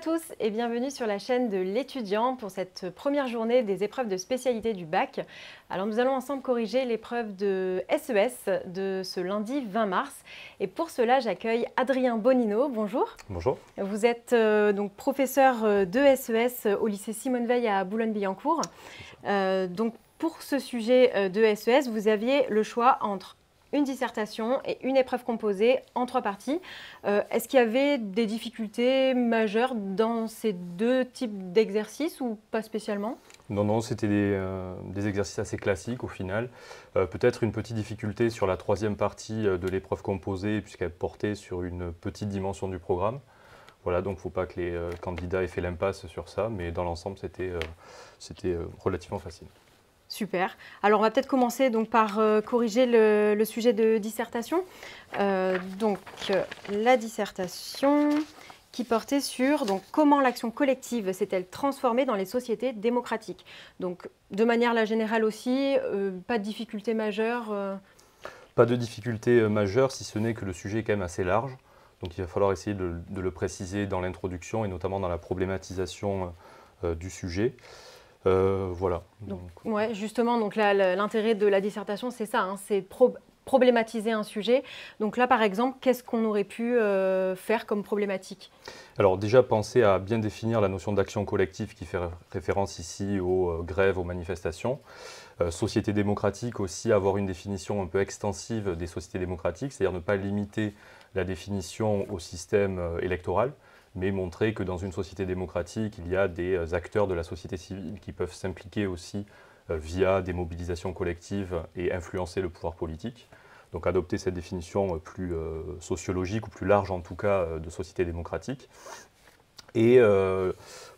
tous et bienvenue sur la chaîne de l'étudiant pour cette première journée des épreuves de spécialité du bac. Alors nous allons ensemble corriger l'épreuve de SES de ce lundi 20 mars. Et pour cela, j'accueille Adrien Bonino. Bonjour. Bonjour. Vous êtes donc professeur de SES au lycée Simone Veil à Boulogne-Billancourt. Donc pour ce sujet de SES, vous aviez le choix entre une dissertation et une épreuve composée en 3 parties. Est-ce qu'il y avait des difficultés majeures dans ces deux types d'exercices ou pas spécialement? Non, c'était des exercices assez classiques au final. Peut-être une petite difficulté sur la 3e partie de l'épreuve composée puisqu'elle portait sur une petite dimension du programme. Voilà, donc il ne faut pas que les candidats aient fait l'impasse sur ça, mais dans l'ensemble, c'était relativement facile. Super. Alors, on va peut-être commencer donc, par corriger le sujet de dissertation. La dissertation qui portait sur comment l'action collective s'est-elle transformée dans les sociétés démocratiques. Donc, de manière générale aussi, pas de difficulté majeure Pas de difficulté majeure, si ce n'est que le sujet est quand même assez large. Donc, il va falloir essayer de le préciser dans l'introduction et notamment dans la problématisation du sujet. Voilà. Ouais, justement, l'intérêt de la dissertation, c'est ça, hein, c'est problématiser un sujet. Donc là, par exemple, qu'est-ce qu'on aurait pu faire comme problématique? Alors déjà, pensez à bien définir la notion d'action collective qui fait référence ici aux grèves, aux manifestations. Société démocratique aussi, avoir une définition un peu extensive des sociétés démocratiques, c'est-à-dire ne pas limiter la définition au système électoral, mais montrer que dans une société démocratique, il y a des acteurs de la société civile qui peuvent s'impliquer aussi via des mobilisations collectives et influencer le pouvoir politique. Donc adopter cette définition plus sociologique ou plus large en tout cas de société démocratique. Et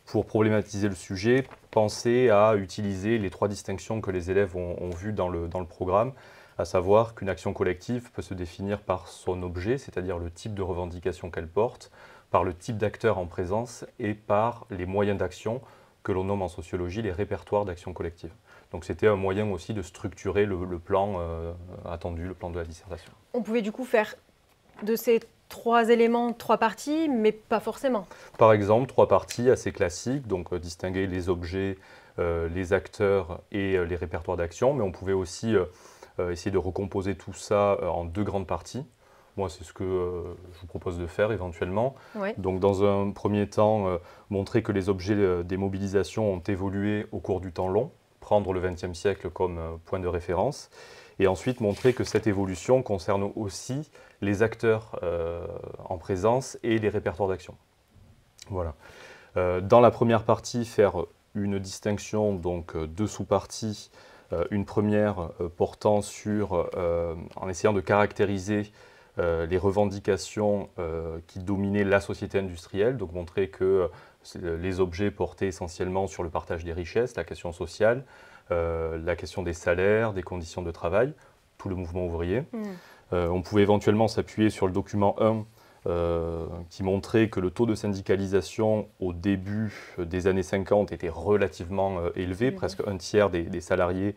pour problématiser le sujet, pensez à utiliser les 3 distinctions que les élèves ont vues dans le programme, à savoir qu'une action collective peut se définir par son objet, c'est-à-dire le type de revendication qu'elle porte, par le type d'acteur en présence et par les moyens d'action que l'on nomme en sociologie les répertoires d'action collective. Donc c'était un moyen aussi de structurer le plan attendu, le plan de la dissertation. On pouvait du coup faire de ces 3 éléments 3 parties, mais pas forcément. Par exemple, 3 parties assez classiques, donc distinguer les objets, les acteurs et les répertoires d'action, mais on pouvait aussi essayer de recomposer tout ça en 2 grandes parties. Moi, c'est ce que je vous propose de faire éventuellement. Ouais. Donc, dans un premier temps, montrer que les objets des mobilisations ont évolué au cours du temps long, prendre le XXe siècle comme point de référence, et ensuite montrer que cette évolution concerne aussi les acteurs en présence et les répertoires d'action. Voilà. Dans la première partie, faire une distinction, donc 2 sous-parties. Une première portant sur, en essayant de caractériser les revendications qui dominaient la société industrielle, donc montrer que les objets portaient essentiellement sur le partage des richesses, la question sociale, la question des salaires, des conditions de travail, tout le mouvement ouvrier. On pouvait éventuellement s'appuyer sur le document 1 qui montrait que le taux de syndicalisation au début des années 50 était relativement élevé, presque un tiers des salariés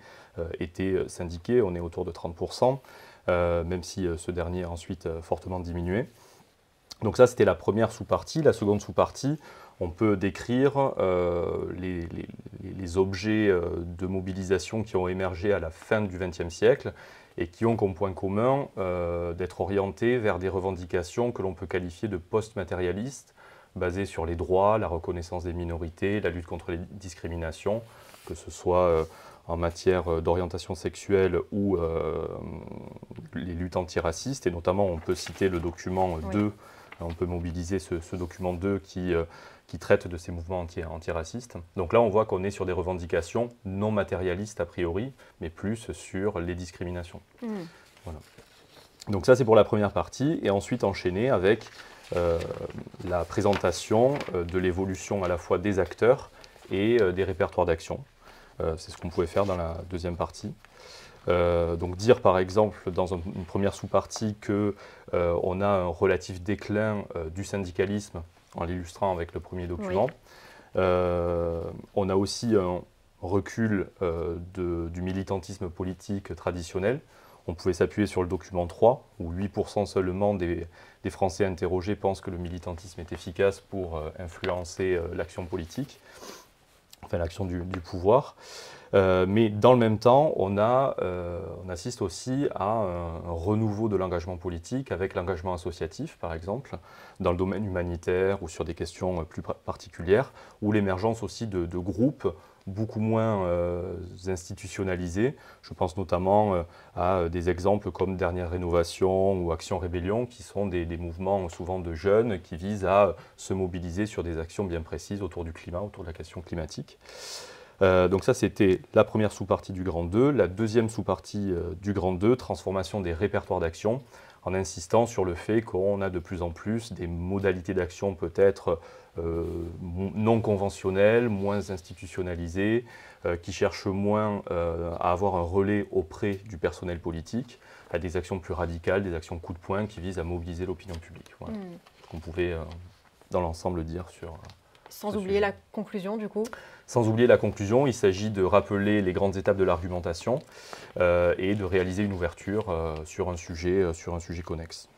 étaient syndiqués, on est autour de 30%. Même si ce dernier a ensuite fortement diminué. Donc ça, c'était la première sous-partie. La seconde sous-partie, on peut décrire les objets de mobilisation qui ont émergé à la fin du XXe siècle et qui ont comme point commun d'être orientés vers des revendications que l'on peut qualifier de post-matérialistes, basées sur les droits, la reconnaissance des minorités, la lutte contre les discriminations, que ce soit en matière d'orientation sexuelle ou les luttes antiracistes. Et notamment, on peut citer le document 2, on peut mobiliser ce document 2 qui traite de ces mouvements antiracistes. Donc là, on voit qu'on est sur des revendications non matérialistes a priori, mais plus sur les discriminations. Voilà. Donc ça, c'est pour la première partie. Et ensuite, enchaîner avec la présentation de l'évolution à la fois des acteurs et des répertoires d'action. C'est ce qu'on pouvait faire dans la deuxième partie. Donc dire par exemple dans une première sous-partie qu'on a un relatif déclin du syndicalisme en l'illustrant avec le premier document. Oui. On a aussi un recul du militantisme politique traditionnel. On pouvait s'appuyer sur le document 3, où 8% seulement des Français interrogés pensent que le militantisme est efficace pour influencer l'action politique, enfin l'action du pouvoir. Mais dans le même temps, on assiste aussi à un renouveau de l'engagement politique avec l'engagement associatif, par exemple, dans le domaine humanitaire ou sur des questions plus particulières, ou l'émergence aussi de groupes beaucoup moins institutionnalisés. Je pense notamment à des exemples comme Dernière Rénovation ou Action Rébellion, qui sont des mouvements souvent de jeunes qui visent à se mobiliser sur des actions bien précises autour du climat, autour de la question climatique. Donc ça, c'était la première sous-partie du Grand 2. La deuxième sous-partie du Grand 2, transformation des répertoires d'action, en insistant sur le fait qu'on a de plus en plus des modalités d'action peut-être non conventionnelles, moins institutionnalisées, qui cherchent moins à avoir un relais auprès du personnel politique, à des actions plus radicales, des actions coup de poing qui visent à mobiliser l'opinion publique. Voilà. Ce qu'on pouvait, dans l'ensemble, dire sur... Sans oublier la conclusion, du coup. Sans oublier la conclusion, il s'agit de rappeler les grandes étapes de l'argumentation et de réaliser une ouverture sur un sujet connexe.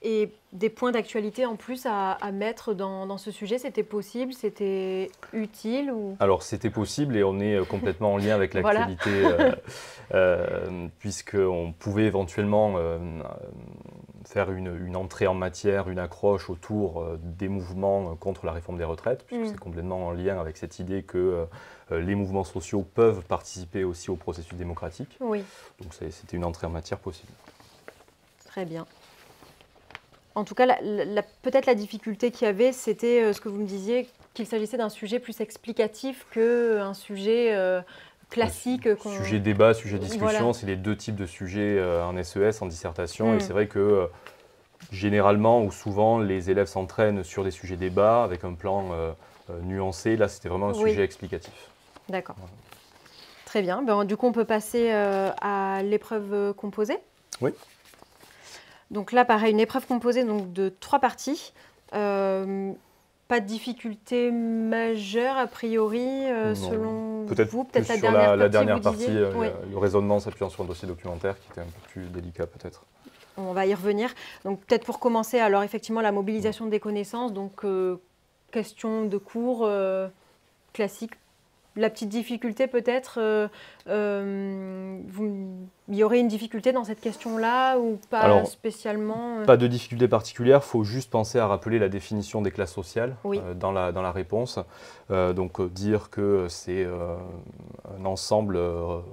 Et des points d'actualité en plus à mettre dans ce sujet, c'était possible, c'était utile ou... Alors c'était possible et on est complètement en lien avec l'actualité puisqu'on pouvait éventuellement faire une entrée en matière, une accroche autour des mouvements contre la réforme des retraites, puisque c'est complètement en lien avec cette idée que les mouvements sociaux peuvent participer aussi au processus démocratique. Oui. Donc c'était une entrée en matière possible. Très bien. En tout cas, peut-être la difficulté qu'il y avait, c'était ce que vous me disiez, qu'il s'agissait d'un sujet plus explicatif qu'un sujet classique. Sujet débat, sujet discussion, voilà. C'est les deux types de sujets en SES, en dissertation. Et c'est vrai que généralement ou souvent, les élèves s'entraînent sur des sujets débat avec un plan nuancé. Là, c'était vraiment un sujet explicatif. D'accord. Voilà. Très bien. Ben, du coup, on peut passer à l'épreuve composée. Oui. Donc là, pareil, une épreuve composée donc, de 3 parties. Pas de difficulté majeure, a priori, selon vous. Peut-être sur la dernière partie, le raisonnement s'appuyant sur un dossier documentaire qui était un peu plus délicat, peut-être. On va y revenir. Donc peut-être pour commencer, alors effectivement, la mobilisation des connaissances, donc question de cours classique. La petite difficulté peut-être, il y aurait une difficulté dans cette question-là ou pas? Alors, spécialement Pas de difficulté particulière, il faut juste penser à rappeler la définition des classes sociales dans la réponse. Donc dire que c'est un ensemble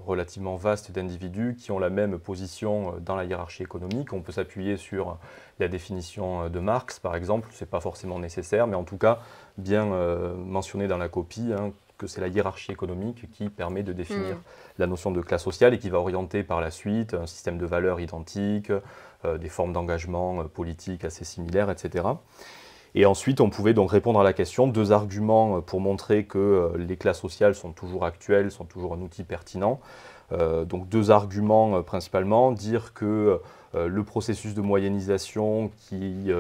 relativement vaste d'individus qui ont la même position dans la hiérarchie économique. On peut s'appuyer sur la définition de Marx par exemple, ce n'est pas forcément nécessaire, mais en tout cas bien mentionné dans la copie, que c'est la hiérarchie économique qui permet de définir la notion de classe sociale et qui va orienter par la suite un système de valeurs identiques, des formes d'engagement politique assez similaires, etc. Et ensuite, on pouvait donc répondre à la question, 2 arguments pour montrer que les classes sociales sont toujours actuelles, sont toujours un outil pertinent. Donc 2 arguments principalement, dire que le processus de moyennisation qui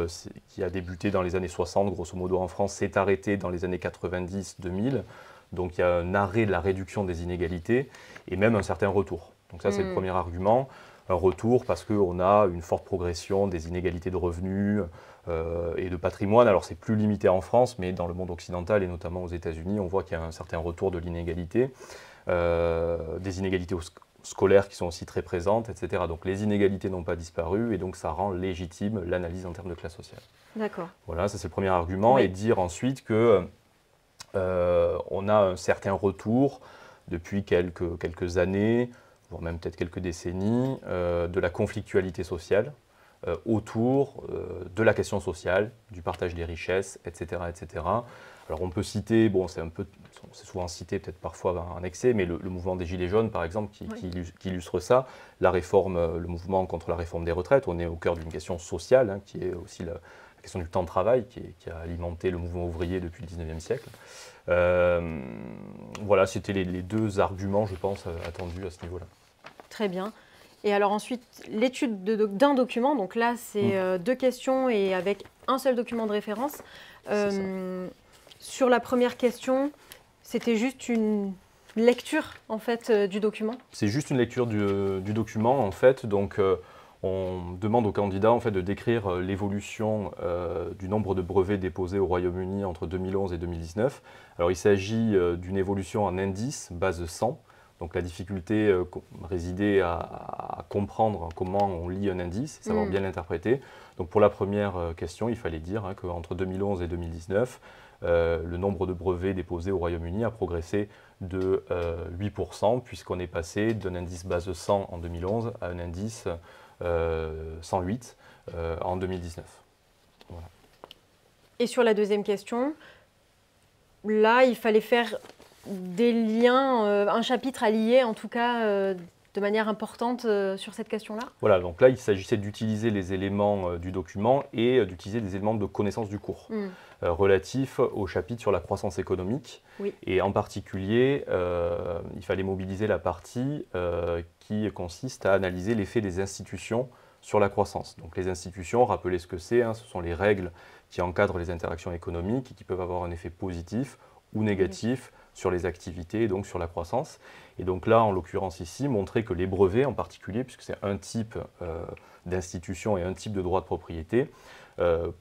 a débuté dans les années 60, grosso modo en France, s'est arrêté dans les années 90-2000. Donc il y a un arrêt de la réduction des inégalités et même un certain retour. Donc ça, c'est le premier argument. Un retour parce qu'on a une forte progression des inégalités de revenus et de patrimoine. Alors c'est plus limité en France, mais dans le monde occidental et notamment aux États-Unis, on voit qu'il y a un certain retour de l'inégalité, des inégalités scolaires qui sont aussi très présentes, etc. Donc les inégalités n'ont pas disparu et donc ça rend légitime l'analyse en termes de classe sociale. D'accord. Voilà, ça c'est le premier argument. Oui. Et dire ensuite que on a un certain retour depuis quelques années, voire même peut-être quelques décennies, de la conflictualité sociale autour de la question sociale, du partage des richesses, etc. etc. Alors on peut citer, bon c'est souvent cité peut-être parfois en excès, mais le mouvement des Gilets jaunes par exemple qui illustre ça, la réforme, le mouvement contre la réforme des retraites, on est au cœur d'une question sociale qui est aussi la question du temps de travail qui a alimenté le mouvement ouvrier depuis le 19e siècle. Voilà, c'était les 2 arguments, je pense, attendus à ce niveau-là. Très bien. Et alors ensuite, l'étude d'un document, donc là c'est 2 questions et avec un seul document de référence. Sur la première question, c'était juste une lecture en fait du document? C'est juste une lecture du document en fait. Donc, on demande au candidat en fait, de décrire l'évolution du nombre de brevets déposés au Royaume-Uni entre 2011 et 2019. Alors il s'agit d'une évolution en indice, base 100. Donc la difficulté résidait à comprendre comment on lit un indice, et savoir bien l'interpréter. Donc pour la première question, il fallait dire qu'entre 2011 et 2019, le nombre de brevets déposés au Royaume-Uni a progressé de 8%, puisqu'on est passé d'un indice base 100 en 2011 à un indice 108 en 2019. Voilà. Et sur la deuxième question, là, il fallait faire des liens, un chapitre à lier en tout cas de manière importante sur cette question-là? Voilà, donc là, il s'agissait d'utiliser les éléments du document et d'utiliser des éléments de connaissance du cours relatifs au chapitre sur la croissance économique. Oui. Et en particulier, il fallait mobiliser la partie qui consiste à analyser l'effet des institutions sur la croissance. Donc les institutions, rappelez ce que c'est, ce sont les règles qui encadrent les interactions économiques et qui peuvent avoir un effet positif ou négatif sur les activités et donc sur la croissance. Et donc là, en l'occurrence ici, montrer que les brevets en particulier, puisque c'est un type d'institution et un type de droit de propriété,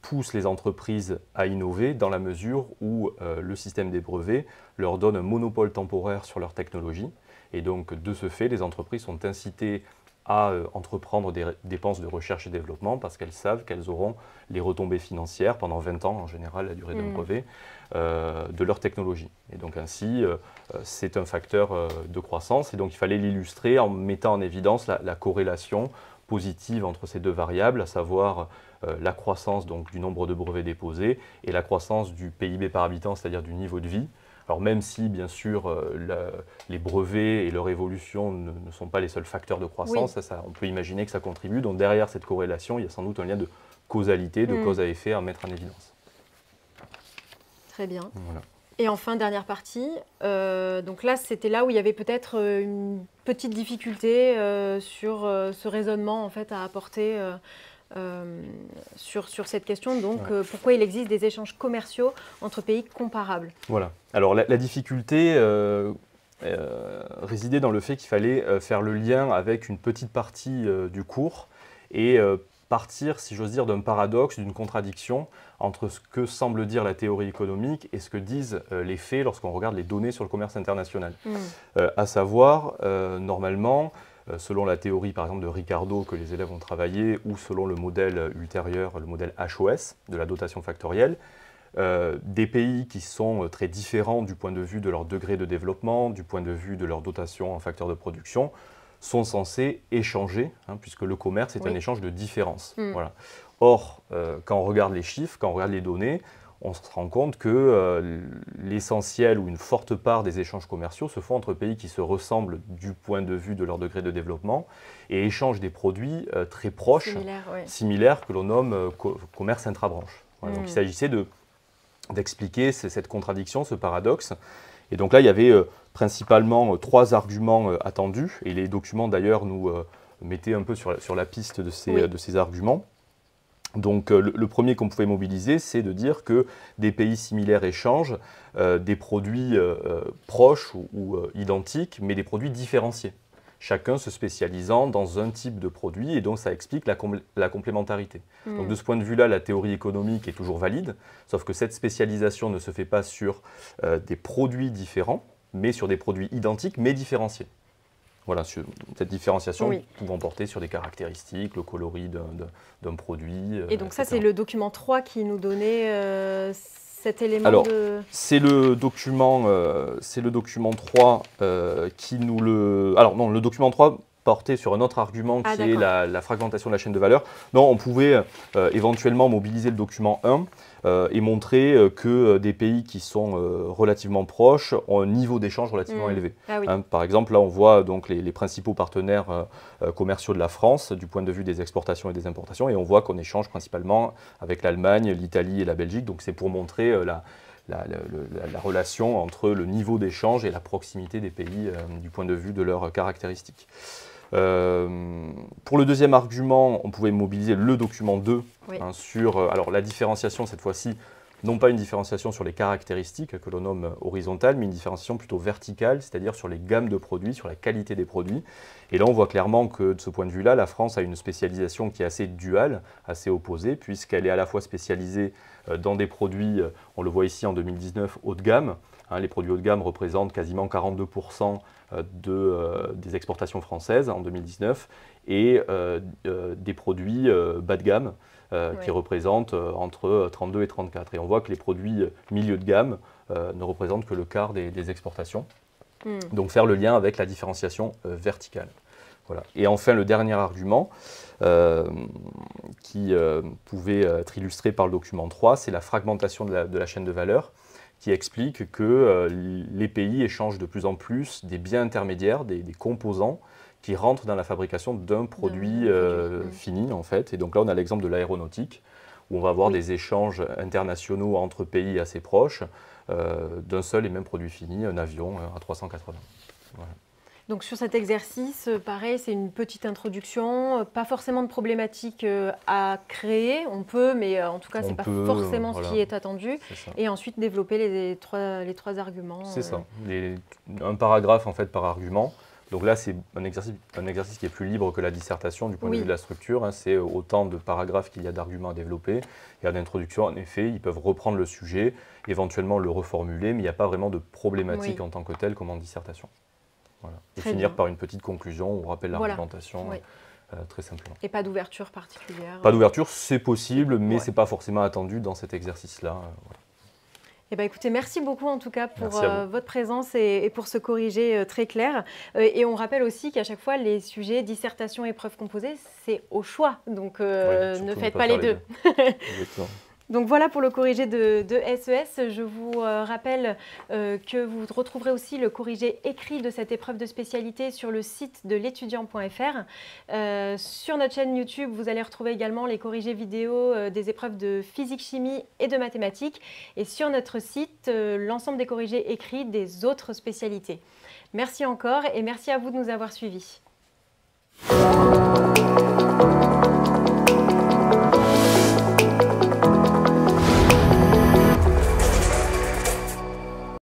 poussent les entreprises à innover dans la mesure où le système des brevets leur donne un monopole temporaire sur leur technologie. Et donc de ce fait, les entreprises sont incitées à entreprendre des dépenses de recherche et développement parce qu'elles savent qu'elles auront les retombées financières pendant 20 ans, en général la durée d'un brevet, de leur technologie. Et donc ainsi, c'est un facteur de croissance et donc il fallait l'illustrer en mettant en évidence la corrélation positive entre ces deux variables, à savoir la croissance donc, du nombre de brevets déposés et la croissance du PIB par habitant, c'est-à-dire du niveau de vie. Alors même si, bien sûr, les brevets et leur évolution ne sont pas les seuls facteurs de croissance, on peut imaginer que ça contribue. Donc derrière cette corrélation, il y a sans doute un lien de causalité, de cause à effet à mettre en évidence. Très bien. Voilà. Et enfin, dernière partie, donc là, c'était là où il y avait peut-être une petite difficulté sur ce raisonnement en fait, à apporter sur cette question. Donc, pourquoi il existe des échanges commerciaux entre pays comparables? Voilà. Alors, la difficulté résidait dans le fait qu'il fallait faire le lien avec une petite partie du cours et partir, si j'ose dire, d'un paradoxe, d'une contradiction entre ce que semble dire la théorie économique et ce que disent les faits lorsqu'on regarde les données sur le commerce international. À savoir, normalement, selon la théorie par exemple de Ricardo que les élèves ont travaillé ou selon le modèle ultérieur, le modèle HOS de la dotation factorielle, des pays qui sont très différents du point de vue de leur degré de développement, du point de vue de leur dotation en facteurs de production, sont censés échanger, puisque le commerce est un échange de différences. Voilà. Or, quand on regarde les chiffres, quand on regarde les données, on se rend compte que l'essentiel ou une forte part des échanges commerciaux se font entre pays qui se ressemblent du point de vue de leur degré de développement et échangent des produits très proches, similaires que l'on nomme commerce intra-branche. Voilà. Donc il s'agissait d'expliquer cette contradiction, ce paradoxe. Et donc là, il y avait principalement 3 arguments attendus, et les documents d'ailleurs nous mettaient un peu sur la piste de ces arguments. Donc le premier qu'on pouvait mobiliser, c'est de dire que des pays similaires échangent des produits proches ou identiques, mais des produits différenciés, chacun se spécialisant dans un type de produit, et donc ça explique la complémentarité. Donc de ce point de vue-là, la théorie économique est toujours valide, sauf que cette spécialisation ne se fait pas sur des produits différents, mais sur des produits identiques, mais différenciés. Voilà, cette différenciation pouvant porter sur des caractéristiques, le coloris d'un produit. Et donc etc. Ça, c'est le document 3 qui nous donnait cet élément c'est le document 3 qui nous le... Alors non, le document 3 portait sur un autre argument qui est la fragmentation de la chaîne de valeur. Non, on pouvait éventuellement mobiliser le document 1 et montrer que des pays qui sont relativement proches ont un niveau d'échange relativement élevé. Par exemple, là on voit donc les principaux partenaires commerciaux de la France du point de vue des exportations et des importations, et on voit qu'on échange principalement avec l'Allemagne, l'Italie et la Belgique. Donc c'est pour montrer la relation entre le niveau d'échange et la proximité des pays du point de vue de leurs caractéristiques. Pour le deuxième argument, on pouvait mobiliser le document 2 sur alors, la différenciation, cette fois-ci, non pas une différenciation sur les caractéristiques que l'on nomme horizontale, mais une différenciation plutôt verticale, c'est-à-dire sur les gammes de produits, sur la qualité des produits. Et là, on voit clairement que de ce point de vue-là, la France a une spécialisation qui est assez duale, assez opposée, puisqu'elle est à la fois spécialisée dans des produits, on le voit ici en 2019, haut de gamme. Les produits haut de gamme représentent quasiment 42% des exportations françaises en 2019, et des produits bas de gamme, qui représentent entre 32 et 34. Et on voit que les produits milieu de gamme ne représentent que le quart des exportations. Donc faire le lien avec la différenciation verticale. Voilà. Et enfin, le dernier argument qui pouvait être illustré par le document 3, c'est la fragmentation de la chaîne de valeur, qui explique que les pays échangent de plus en plus des biens intermédiaires, des composants, qui rentrent dans la fabrication d'un produit fini, en fait. Et donc là, on a l'exemple de l'aéronautique, où on va avoir des échanges internationaux entre pays assez proches d'un seul et même produit fini, un avion A380. Voilà. Donc sur cet exercice, pareil, c'est une petite introduction, pas forcément de problématique à créer, on peut, mais en tout cas, ce n'est pas forcément ce qui est attendu. Et ensuite, développer les trois arguments. C'est ça, un paragraphe en fait par argument. Donc là, c'est un exercice qui est plus libre que la dissertation du point de vue de la structure. C'est autant de paragraphes qu'il y a d'arguments à développer. Et en introduction, en effet, ils peuvent reprendre le sujet, éventuellement le reformuler, mais il n'y a pas vraiment de problématique en tant que telle comme en dissertation. Voilà. Et finir par une petite conclusion où on rappelle l'argumentation très simplement. Et pas d'ouverture particulière. Pas d'ouverture, c'est possible, mais ce n'est pas forcément attendu dans cet exercice-là. Voilà. Eh bien, écoutez, merci beaucoup en tout cas pour votre présence et pour ce corrigé très clair. Et on rappelle aussi qu'à chaque fois, les sujets dissertation et épreuve composée, c'est au choix. Donc, ne faites pas les deux. Exactement. Donc voilà pour le corrigé de SES. Je vous rappelle que vous retrouverez aussi le corrigé écrit de cette épreuve de spécialité sur le site de l'étudiant.fr. Sur notre chaîne YouTube, vous allez retrouver également les corrigés vidéo des épreuves de physique-chimie et de mathématiques. Et sur notre site, l'ensemble des corrigés écrits des autres spécialités. Merci encore et merci à vous de nous avoir suivis.